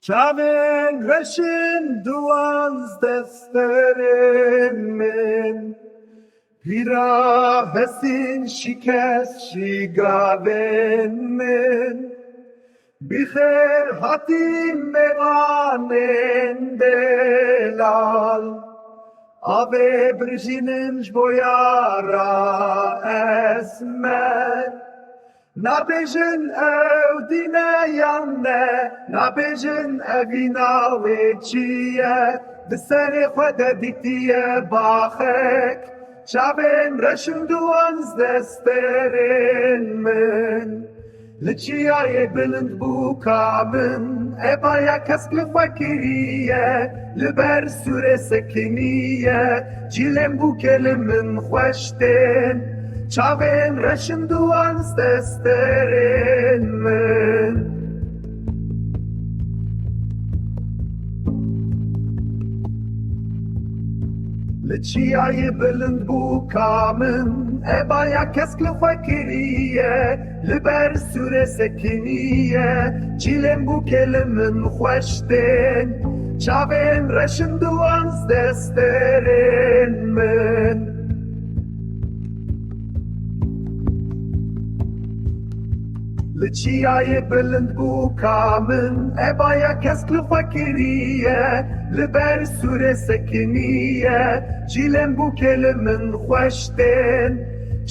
Çavên reşin duwazdestên min pîra hesîn şikest jî gavên min bixêr hatîn mêvanên delal avê birjînin ji bo yara esmer nabêjin ew dîne yan ne nabêjin evî navê çi ye di serê xwe de dîtiye baxek çavên reşin duwazdestên min li çiyayê bilind bû ka min evaya kesk li xwe kiriye li ber sûrê sekiniye cîlên bûkê li min xweş tên çavên reşin duwazdestên min li çiyayê bilind bû ka min evaya kesk li xwe kiriye li ber sûrê sekiniye cîlên bûkê li min xweş tên çavên reşin duwazdestên min li çiyayê bilind bû ka min evaya kesk li xwe kiriye li ber sûrê sekiniye cîlên bûkê li min xweş tên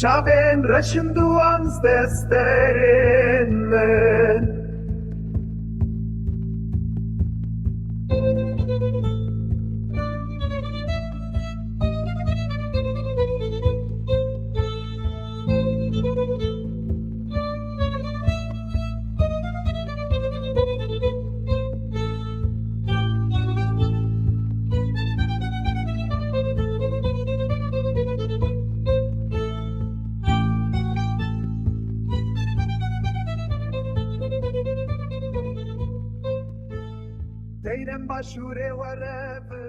çavên reşin duwazdestên min Deyrem başûrê were